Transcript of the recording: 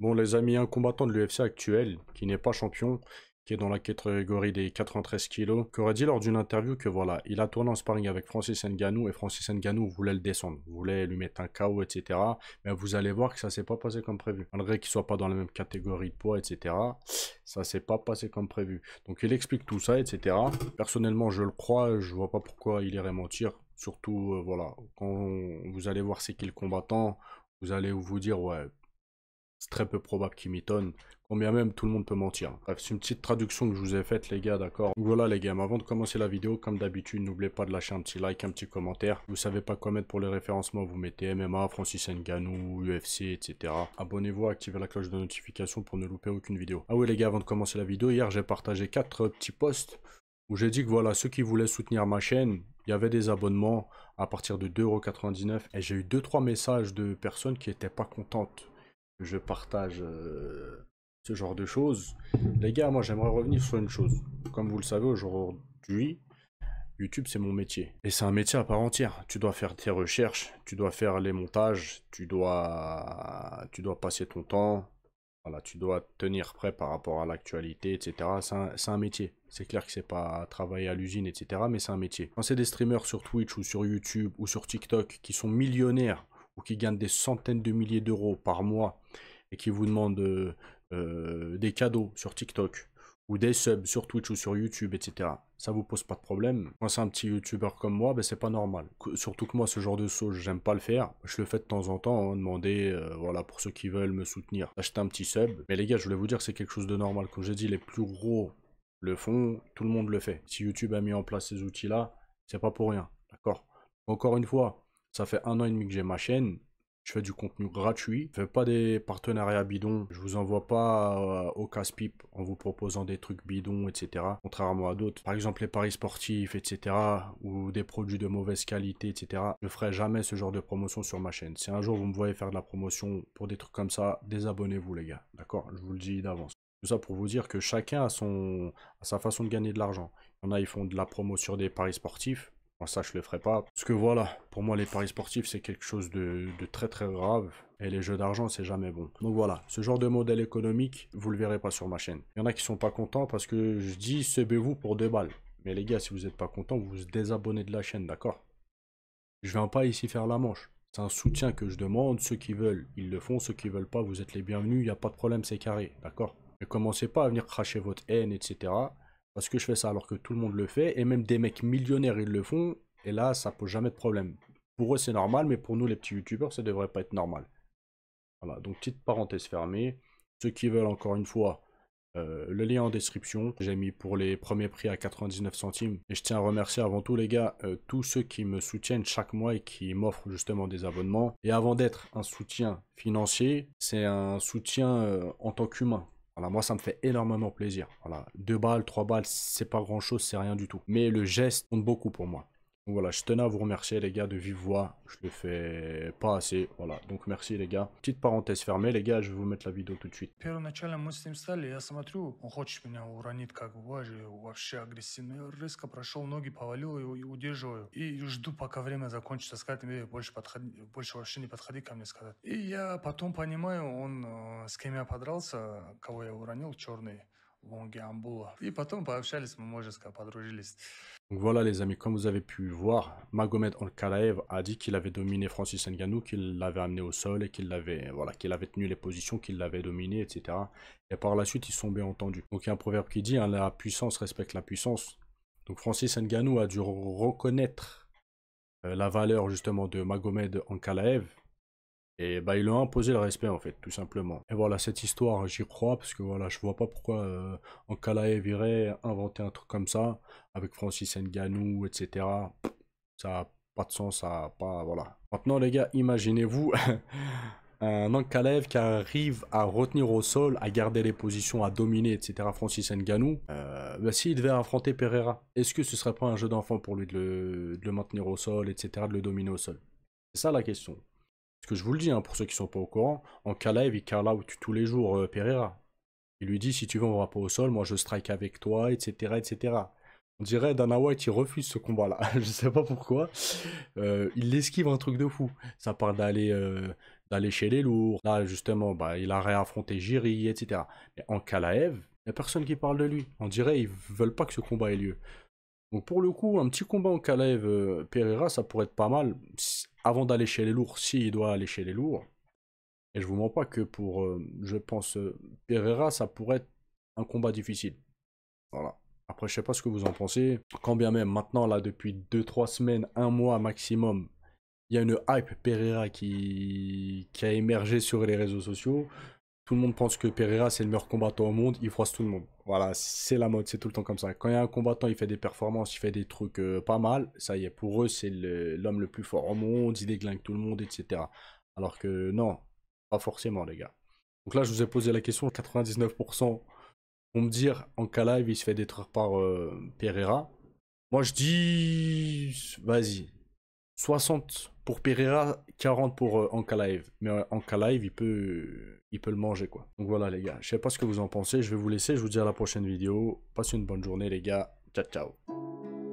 Bon, les amis, un combattant de l'UFC actuel, qui n'est pas champion, qui est dans la catégorie des 93 kilos, qui aurait dit lors d'une interview que voilà, il a tourné en sparring avec Francis Ngannou et Francis Ngannou voulait le descendre, voulait lui mettre un KO, etc. Mais vous allez voir que ça s'est pas passé comme prévu. Malgré qu'il soit pas dans la même catégorie de poids, etc. Ça s'est pas passé comme prévu. Donc il explique tout ça, etc. Personnellement, je le crois, je vois pas pourquoi il irait mentir. Surtout, voilà, quand vous allez voir c'est qui le combattant, vous allez vous dire, ouais, c'est très peu probable qu'il m'étonne. Combien même tout le monde peut mentir. Bref, c'est une petite traduction que je vous ai faite les gars, d'accord. Donc voilà les gars, mais avant de commencer la vidéo, comme d'habitude, n'oubliez pas de lâcher un petit like, un petit commentaire. Vous savez pas quoi mettre pour les référencements, vous mettez MMA, Francis Ngannou, UFC, etc. Abonnez-vous, activez la cloche de notification pour ne louper aucune vidéo. Ah oui les gars, avant de commencer la vidéo, hier j'ai partagé 4 petits posts où j'ai dit que voilà, ceux qui voulaient soutenir ma chaîne, il y avait des abonnements à partir de 2,99 € et j'ai eu 2-3 messages de personnes qui étaient pas contentes que je partage ce genre de choses. Les gars, moi j'aimerais revenir sur une chose. Comme vous le savez, aujourd'hui, YouTube c'est mon métier. Et c'est un métier à part entière. Tu dois faire tes recherches, tu dois faire les montages, tu dois passer ton temps. Voilà, tu dois tenir prêt par rapport à l'actualité, etc. C'est un métier. C'est clair que c'est pas travailler à l'usine, etc. Mais c'est un métier. Quand c'est des streamers sur Twitch ou sur YouTube ou sur TikTok qui sont millionnaires ou qui gagnent des centaines de milliers d'euros par mois et qui vous demandent des cadeaux sur TikTok ou des subs sur Twitch ou sur YouTube, etc. Ça vous pose pas de problème. Quand c'est un petit YouTuber comme moi, ben c'est pas normal. Surtout que moi, ce genre de sauce, j'aime pas le faire. Je le fais de temps en temps, hein, demander, voilà, pour ceux qui veulent me soutenir, acheter un petit sub. Mais les gars, je voulais vous dire, c'est quelque chose de normal. Comme j'ai dit, les plus gros le font, tout le monde le fait. Si YouTube a mis en place ces outils-là, c'est pas pour rien, d'accord? Encore une fois, ça fait 1 an et demi que j'ai ma chaîne. Je fais du contenu gratuit. Je fais pas des partenariats bidons. Je vous envoie pas au casse-pipe en vous proposant des trucs bidons, etc. Contrairement à d'autres. Par exemple, les paris sportifs, etc. Ou des produits de mauvaise qualité, etc. Je ferai jamais ce genre de promotion sur ma chaîne. Si un jour vous me voyez faire de la promotion pour des trucs comme ça, désabonnez-vous les gars. D'accord? Je vous le dis d'avance. Tout ça pour vous dire que chacun a sa façon de gagner de l'argent. Il y en a, ils font de la promo sur des paris sportifs. Moi, ça, je le ferai pas. Parce que voilà, pour moi, les paris sportifs, c'est quelque chose de très très grave. Et les jeux d'argent, c'est jamais bon. Donc voilà, ce genre de modèle économique, vous le verrez pas sur ma chaîne. Il y en a qui sont pas contents parce que je dis, subez-vous pour 2 balles. Mais les gars, si vous n'êtes pas contents, vous vous désabonnez de la chaîne, d'accord? Je viens pas ici faire la manche. C'est un soutien que je demande. Ceux qui veulent, ils le font. Ceux qui veulent pas, vous êtes les bienvenus. Il n'y a pas de problème, c'est carré, d'accord? Ne commencez pas à venir cracher votre haine, etc. Parce que je fais ça alors que tout le monde le fait. Et même des mecs millionnaires, ils le font. Et là, ça pose jamais de problème. Pour eux, c'est normal, mais pour nous, les petits youtubeurs, ça devrait pas être normal. Voilà, donc petite parenthèse fermée. Ceux qui veulent, encore une fois, le lien en description. J'ai mis pour les premiers prix à 99 centimes. Et je tiens à remercier avant tout les gars, tous ceux qui me soutiennent chaque mois et qui m'offrent justement des abonnements. Et avant d'être un soutien financier, c'est un soutien en tant qu'humain. Voilà, moi ça me fait énormément plaisir. Voilà, 2 balles, 3 balles, c'est pas grand chose, c'est rien du tout. Mais le geste compte beaucoup pour moi. Donc voilà, je tenais à vous remercier les gars de vive voix, je le fais pas assez, voilà, donc merci les gars. Petite parenthèse fermée les gars, je vais vous mettre la vidéo tout de suite. Первоначально мы с ним стали, я смотрю, он хочет меня уронить, как важи, вообще агрессивно. Я резко прошел, ноги повалил его и удерживаю. И жду, пока время закончится, сказать мне больше подходи, больше вообще не подходи ко мне, сказать. И я потом понимаю, он с кем я подрался, кого я уронил, черный, Вонги Амбула. И потом пообщались, мы, можно сказать, подружились. Donc voilà les amis, comme vous avez pu voir, Magomed Ankalaev a dit qu'il avait dominé Francis Ngannou, qu'il l'avait amené au sol et qu'il l'avait voilà, qu'il avait tenu les positions, qu'il l'avait dominé, etc. Et par la suite, ils se sont bien entendus. Donc il y a un proverbe qui dit, hein, la puissance respecte la puissance. Donc Francis Ngannou a dû reconnaître la valeur justement de Magomed Ankalaev. Et bah, ils lui ont imposé le respect en fait, tout simplement. Et voilà, cette histoire, j'y crois, parce que voilà, je vois pas pourquoi Ankalaev irait inventer un truc comme ça, avec Francis Ngannou, etc. Ça a pas de sens, ça a pas, voilà. Maintenant les gars, imaginez-vous un Ankalaev qui arrive à retenir au sol, à garder les positions, à dominer, etc. Francis Ngannou, bah, s'il devait affronter Pereira, est-ce que ce serait pas un jeu d'enfant pour lui de le maintenir au sol, etc., de le dominer au sol? C'est ça la question. Parce que je vous le dis, hein, pour ceux qui sont pas au courant, en K-Live, il call out tous les jours Pereira. Il lui dit, si tu veux, on va pas au sol, moi je strike avec toi, etc., etc. On dirait Dana White, il refuse ce combat-là. Je sais pas pourquoi. Il esquive un truc de fou. Ça parle d'aller chez les lourds. Là, justement, bah, il a réaffronté Jiri, etc. Mais Ankalaev, il n'y a personne qui parle de lui. On dirait ils veulent pas que ce combat ait lieu. Donc pour le coup, un petit combat Ankalaev Pereira, ça pourrait être pas mal. Avant d'aller chez les lourds, s'il doit aller chez les lourds. Et je vous mens pas que pour, je pense, Pereira, ça pourrait être un combat difficile. Voilà. Après, je sais pas ce que vous en pensez. Quand bien même, maintenant, là, depuis 2-3 semaines, un mois maximum, il y a une hype Pereira qui a émergé sur les réseaux sociaux. Tout le monde pense que Pereira, c'est le meilleur combattant au monde. Il froisse tout le monde. Voilà, c'est la mode, c'est tout le temps comme ça. Quand il y a un combattant, il fait des performances, il fait des trucs pas mal. Ça y est, pour eux, c'est l'homme le plus fort au monde. Il déglingue tout le monde, etc. Alors que non, pas forcément, les gars. Donc là, je vous ai posé la question, 99% vont me dire, en cas live, il se fait détruire par Pereira. Moi, je dis, vas-y, 60 pour Pereira, 40 pour Ankalaev. Mais Ankalaev, il peut le manger, quoi. Donc voilà, les gars. Je sais pas ce que vous en pensez. Je vais vous laisser. Je vous dis à la prochaine vidéo. Passez une bonne journée, les gars. Ciao, ciao.